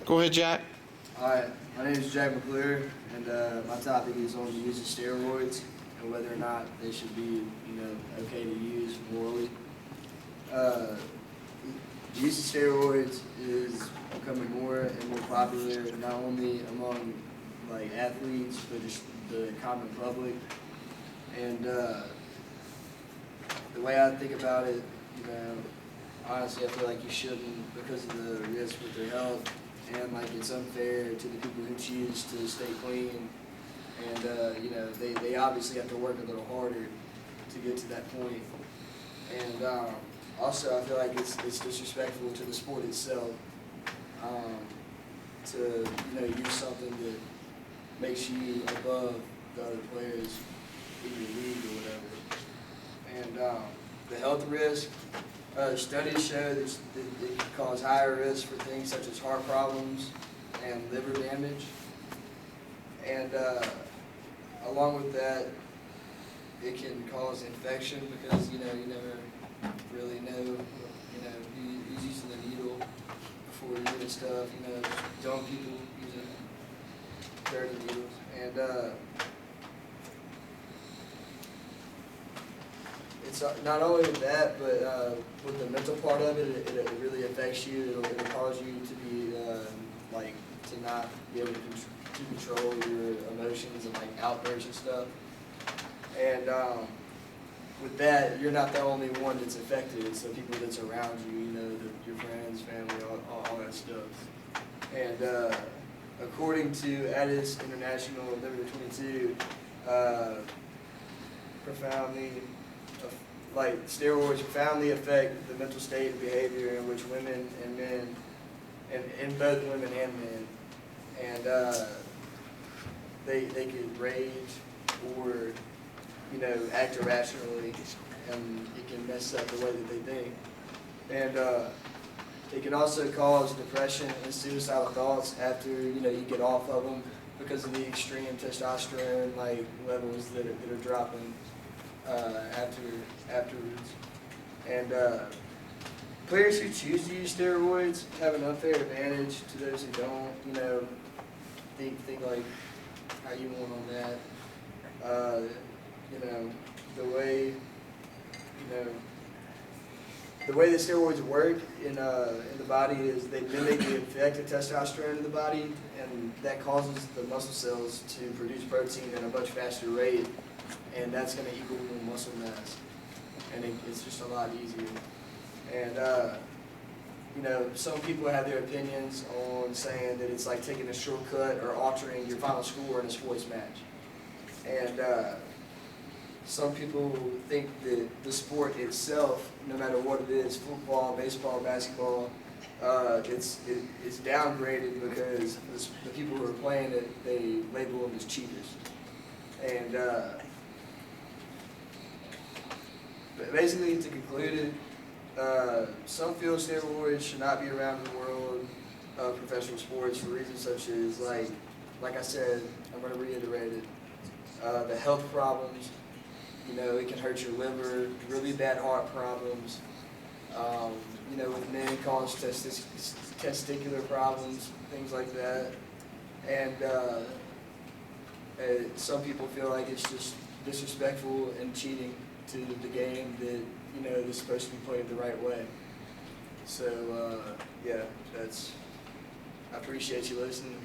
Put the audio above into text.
Go ahead, Jack. Alright, my name is Jack McClure, and my topic is on the use of steroids and whether or not they should be, okay to use morally. The use of steroids is becoming more and more popular, not only among athletes, but just the common public. And the way I think about it, honestly, I feel like you shouldn't because of the risk with their health. And it's unfair to the people who choose to stay clean, and they obviously have to work a little harder to get to that point. And also, I feel like it's disrespectful to the sport itself to use something that makes you above the other players in your league or whatever. And the health risk. Studies show that it can cause higher risk for things such as heart problems and liver damage. And along with that, it can cause infection because you never really know who's using the needle before you're doing stuff. Young people using dirty needles, and it's not only that, but with the mental part of it, it really affects you. It'll cause you to be to not be able to control your emotions and outbursts and stuff. And with that, you're not the only one that's affected. It's the people that's around you. Your friends, family, all that stuff. And according to Addis International Number 22, steroids profoundly affect the mental state and behavior in which women and men, and both women and men, and they could rage or act irrationally, and it can mess up the way that they think, and it can also cause depression and suicidal thoughts after you get off of them because of the extreme testosterone levels that are dropping afterwards. And players who choose to use steroids have an unfair advantage to those who don't. Think how you want on that. The way that steroids work in the body is they mimic the effect of testosterone in the body, and that causes the muscle cells to produce protein at a much faster rate, and that's going to equal muscle mass, and it's just a lot easier. And some people have their opinions on saying that it's like taking a shortcut or altering your final score in a sports match. And some people think that the sport itself, no matter what it is, football, baseball, basketball, it's downgraded because the people who are playing it, they label them as cheaters. And basically, to conclude it, some feel steroids should not be around in the world of professional sports for reasons such as, like I said, I'm going to reiterate it, the health problems. It can hurt your liver, really bad heart problems. With men, it causes testicular problems, things like that. And some people feel like it's just disrespectful and cheating to the game that is supposed to be played the right way. So yeah, I appreciate you listening.